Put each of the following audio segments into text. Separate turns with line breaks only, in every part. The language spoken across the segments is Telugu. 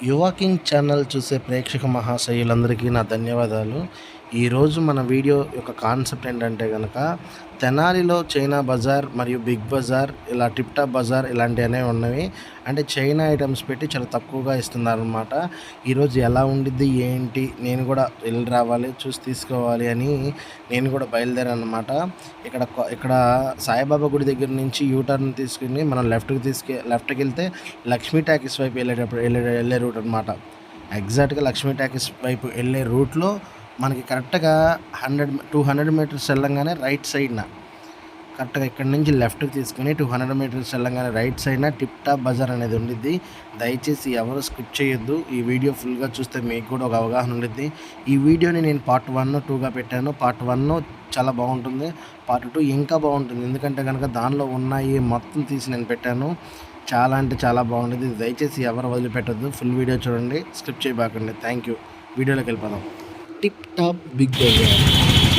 యువ కింగ్ ఛానల్ చూసే ప్రేక్షక మహాశయులందరికీ నా ధన్యవాదాలు. ఈరోజు మన వీడియో యొక్క కాన్సెప్ట్ ఏంటంటే కనుక తెనాలిలో చైనా బజార్ మరియు బిగ్ బజార్ ఇలా టిప్ టాప్ బజార్ ఇలాంటివన్నీ ఉన్నవి. అంటే చైనా ఐటమ్స్ పెట్టి చాలా తక్కువగా ఇస్తున్నారనమాట. ఈరోజు ఎలా ఉండిద్ది ఏంటి నేను కూడా వెళ్ళి రావాలి చూసి తీసుకోవాలి అని నేను కూడా బయలుదేరాను అనమాట. ఇక్కడ సాయిబాబా గుడి దగ్గర నుంచి యూటర్న్ తీసుకుని మనం లెఫ్ట్కి వెళ్తే లక్ష్మీ టాకీస్ వైపు వెళ్ళే రూట్ అనమాట. ఎగ్జాక్ట్గా లక్ష్మీ టాకీస్ వైపు వెళ్ళే రూట్లో మనకి కరెక్ట్గా 200 మీటర్స్ వెళ్ళంగానే రైట్ సైడ్న కరెక్ట్గా ఇక్కడ నుంచి లెఫ్ట్కి తీసుకుని 200 మీటర్స్ వెళ్ళంగానే రైట్ సైడ్న టిప్ టాప్ బజార్ అనేది ఉండిద్ది. దయచేసి ఎవరు స్కిప్ చేయొద్దు. ఈ వీడియో ఫుల్గా చూస్తే మీకు కూడా ఒక అవగాహన ఉండిద్ది. ఈ వీడియోని నేను పార్ట్ 1, 2గా పెట్టాను. పార్ట్ 1 చాలా బాగుంటుంది, పార్ట్ 2 ఇంకా బాగుంటుంది. ఎందుకంటే కనుక దానిలో ఉన్నాయి మొత్తం తీసి నేను పెట్టాను. చాలా అంటే చాలా బాగుంటుంది. దయచేసి ఎవరు వదిలిపెట్టద్దు, ఫుల్ వీడియో చూడండి, స్కిప్ చేయబాకండి. Thank you. వీడియోలోకి వెళ్ళిపోదాం. టిప్ టాప్ బిగ్ బజార్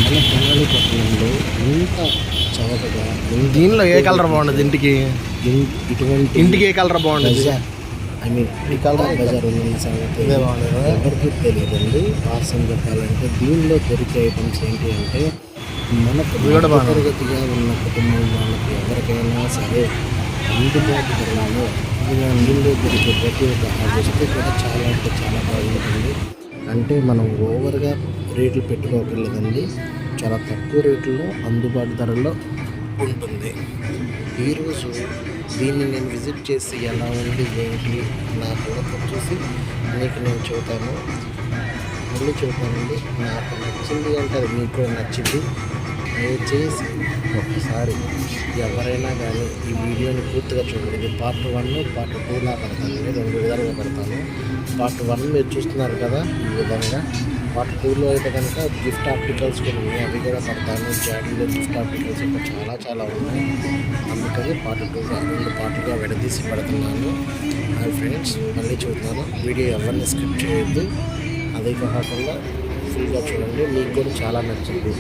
మన తెనాలి పట్టణంలో ఇంత చవకగా. దీనిలో ఏ కలర్ బాగుంటుంది? ఇంటికి ఏ కలర్ బాగుంటుంది? ఈ కలర్ బజార్ ఉన్న సంగతి ఎవరికి తెలియదండి. వాస్తవం చెప్పాలంటే దీనిలో దొరికే ఐటమ్స్ ఏంటి అంటే మనకు తరగతిగా ఉన్న కుటుంబం వాళ్ళకి ఎవరికైనా సరే అందుబాటు ధరలలో దీనిలో దొరికే ప్రతి ఒక్క వస్తువు కూడా చాలా అంటే చాలా బాగుంటుంది. అంటే మనం ఓవర్గా రేట్లు పెట్టుకోకర్లేదండి, చాలా తక్కువ రేట్లలో అందుబాటు ధరలో ఉంటుంది. ఈరోజు దీన్ని నేను విజిట్ చేసి ఎలా ఉంది ఏంటి నా కూడా చూసి మీకు నేను చెబుతాను. మళ్ళీ చెబుతానండి, నాకు నచ్చింది అంటే అది మీకు కూడా నచ్చింది. దయచేసి ఒకసారి ఎవరైనా కానీ ఈ వీడియోని పూర్తిగా చూడండి. ఇది పార్ట్ 1, పార్ట్ 2లా పెడతాను. నేను 2 విధాలుగా పెడతాను. పార్ట్ 1 మీరు చూస్తున్నారు కదా ఈ విధంగా. పార్ట్ 2లో అయితే కనుక గిఫ్ట్ ఆర్టికల్స్ కూడా ఉన్నాయి, అవి కూడా పెడతాను. జాడీలో గిఫ్ట్ ఆర్టికల్స్ ఇంకా చాలా చాలా ఉన్నాయి. అందుకని పార్ట్ 2గా 2 పార్ట్లుగా విడదీసి పెడుతున్నాను. హాయ్ ఫ్రెండ్స్, మళ్ళీ చూద్దాను. వీడియో ఎవరిని స్కిప్ చేయొద్దు. అదే కాకుండా ఫుల్గా చూడండి, మీకు కూడా చాలా నచ్చింది.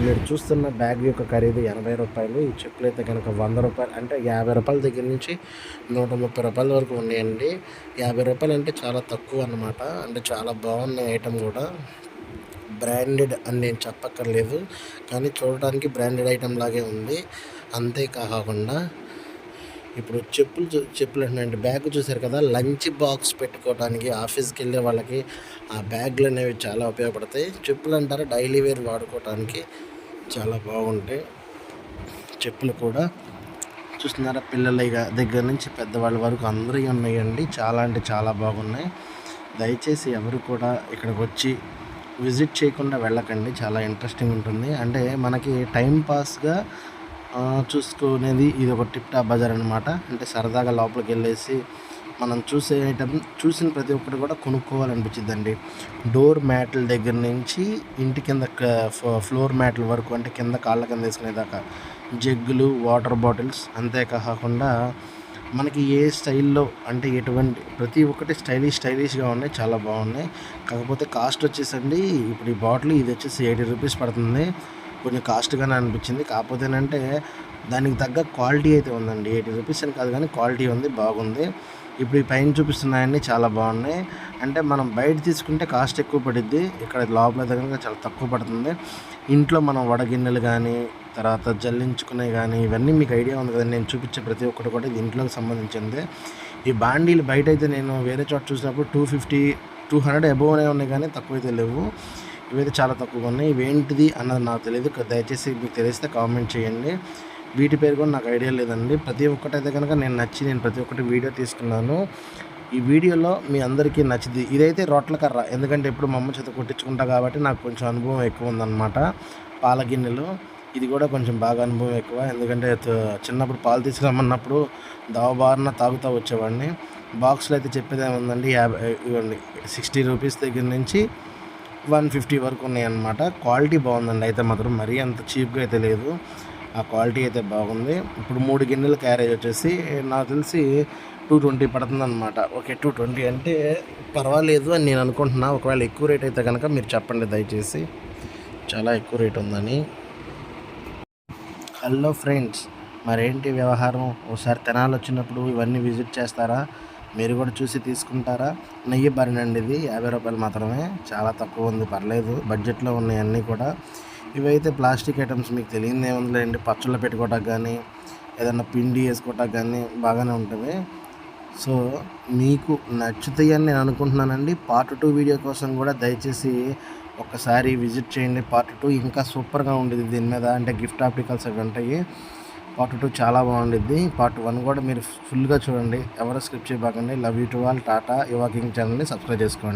మీరు చూస్తున్న బ్యాగ్ యొక్క ఖరీదు 80 రూపాయలు. ఈ చెప్పులు అయితే కనుక 100 రూపాయలు, అంటే 50 రూపాయల దగ్గర నుంచి 130 రూపాయల వరకు ఉన్నాయండి. 50 రూపాయలు అంటే చాలా తక్కువ అన్నమాట. అంటే చాలా బాగున్నాయి ఐటమ్ కూడా. బ్రాండెడ్ అని నేను చెప్పక్కర్లేదు, కానీ చూడడానికి బ్రాండెడ్ ఐటమ్ లాగే ఉంది. అంతేకాకుండా ఇప్పుడు చెప్పులు అంటే బ్యాగ్ చూసారు కదా, లంచ్ బాక్స్ పెట్టుకోవడానికి ఆఫీస్కి వెళ్ళే వాళ్ళకి ఆ బ్యాగ్లు అనేవి చాలా ఉపయోగపడతాయి. చెప్పులు అంటారా, డైలీ వేర్ వాడుకోవడానికి చాలా బాగుంటాయి. చెప్పులు కూడా చూస్తున్నారా, పిల్లల దగ్గర నుంచి పెద్దవాళ్ళ వరకు అందరూ ఉన్నాయండి. చాలా అంటే చాలా బాగున్నాయి. దయచేసి ఎవరు కూడా ఇక్కడికి వచ్చి విజిట్ చేయకుండా వెళ్ళకండి, చాలా ఇంట్రెస్టింగ్ ఉంటుంది. అంటే మనకి టైం పాస్గా చూసుకునేది ఇది ఒక టిప్ టాప్ బజార్ అనమాట. అంటే సరదాగా లోపలికి వెళ్ళేసి మనం చూసే ఐటమ్ చూసిన ప్రతి ఒక్కటి కూడా కొనుక్కోవాలనిపించిందండి. డోర్ మ్యాట్ల దగ్గర నుంచి ఇంటి కింద ఫ్లోర్ మ్యాట్ల వరకు, అంటే కింద కాళ్ళ కింద వేసుకునేదాకా జగ్గులు, వాటర్ బాటిల్స్. అంతేకాకుండా మనకి ఏ స్టైల్లో అంటే ఎటువంటి ప్రతి ఒక్కటి స్టైలిష్గా ఉన్నాయి, చాలా బాగున్నాయి. కాకపోతే కాస్ట్ వచ్చేసండి, ఇప్పుడు ఈ బాటిల్ ఇది వచ్చేసి 80 రూపీస్ పడుతుంది. కొంచెం కాస్ట్గానే అనిపించింది. కాకపోతే ఏంటంటే దానికి తగ్గ క్వాలిటీ అయితే ఉందండి. 80 రూపీస్ అని కాదు కానీ క్వాలిటీ ఉంది, బాగుంది. ఇప్పుడు ఈ పైన చూపిస్తున్నాయన్నీ చాలా బాగున్నాయి. అంటే మనం బయట తీసుకుంటే కాస్ట్ ఎక్కువ పడుద్ది, ఇక్కడ లోపల దగ్గర చాలా తక్కువ పడుతుంది. ఇంట్లో మనం వడగిన్నెలు కానీ, తర్వాత జల్లించుకునేవి కానీ, ఇవన్నీ మీకు ఐడియా ఉంది కదా. నేను చూపించే ప్రతి ఒక్కటి కూడా ఇది ఇంట్లోకి సంబంధించింది. ఈ బాండీలు బయట అయితే నేను వేరే చోట చూసినప్పుడు 250, 200 అబోవ్నే ఉన్నాయి, కానీ తక్కువైతే లేవు. ఇవైతే చాలా తక్కువగా ఉన్నాయి. ఇవేంటిది అన్నది నాకు తెలియదు, దయచేసి మీకు తెలిస్తే కామెంట్ చేయండి. వీటి పేరు కూడా నాకు ఐడియా లేదండి. ప్రతి ఒక్కటైతే కనుక నేను ప్రతి ఒక్కటి వీడియో తీసుకున్నాను. ఈ వీడియోలో మీ అందరికీ నచ్చింది. ఇదైతే రోట్ల కర్ర, ఎందుకంటే ఎప్పుడు మా అమ్మ చేత కొట్టించుకుంటా కాబట్టి నాకు కొంచెం అనుభవం ఎక్కువ ఉందన్నమాట. పాల గిన్నెలు, ఇది కూడా కొంచెం బాగా అనుభవం ఎక్కువ. ఎందుకంటే చిన్నప్పుడు పాలు తీసుకురమ్మన్నప్పుడు దావబారన తాగుతూ వచ్చేవాడిని. బాక్స్లో అయితే చెప్పేది ఏముందండి, 60 రూపీస్ దగ్గర నుంచి 150 వరకు ఉన్నాయన్నమాట. క్వాలిటీ బాగుందండి. అయితే మాత్రం మరీ అంత చీప్గా అయితే లేదు, ఆ క్వాలిటీ అయితే బాగుంది. ఇప్పుడు 3 గిన్నెల క్యారేజ్ వచ్చేసి నాకు తెలిసి 220 పడుతుంది అనమాట. ఓకే, 220 అంటే పర్వాలేదు అని నేను అనుకుంటున్నా. ఒకవేళ ఎక్కువ రేట్ అయితే కనుక మీరు చెప్పండి దయచేసి, చాలా ఎక్కువ రేట్ ఉందని. హలో ఫ్రెండ్స్, మరేంటి వ్యవహారం? ఒకసారి తెనాలి వచ్చినప్పుడు ఇవన్నీ విజిట్ చేస్తారా? మీరు కూడా చూసి తీసుకుంటారా? నెయ్యి బరినండి ఇది రూ. 50 మాత్రమే, చాలా తక్కువ ఉంది, పర్లేదు, బడ్జెట్లో ఉన్నాయి అన్నీ కూడా. ఇవైతే ప్లాస్టిక్ ఐటమ్స్ మీకు తెలియదు ఏముందిలేండి, పచ్చళ్ళు పెట్టుకోవటానికి కానీ ఏదన్నా పిండి వేసుకోవటానికి కానీ బాగానే ఉంటుంది. సో మీకు నచ్చుతాయని నేను అనుకుంటున్నానండి. పార్ట్ 2 వీడియో కోసం కూడా దయచేసి ఒక్కసారి విజిట్ చేయండి. పార్ట్ 2 ఇంకా సూపర్గా ఉండేది దీని మీద, అంటే గిఫ్ట్ ఆర్టికల్స్ అవి ఉంటాయి. పార్ట్ 2 చాలా బాగుండిద్ది. పార్ట్ 1 కూడా మీరు ఫుల్గా చూడండి, ఎవరు స్కిప్ చేయబాకండి. Love you to all. Tata. Yuva king ఛానల్ని సబ్స్క్రైబ్ చేసుకోండి.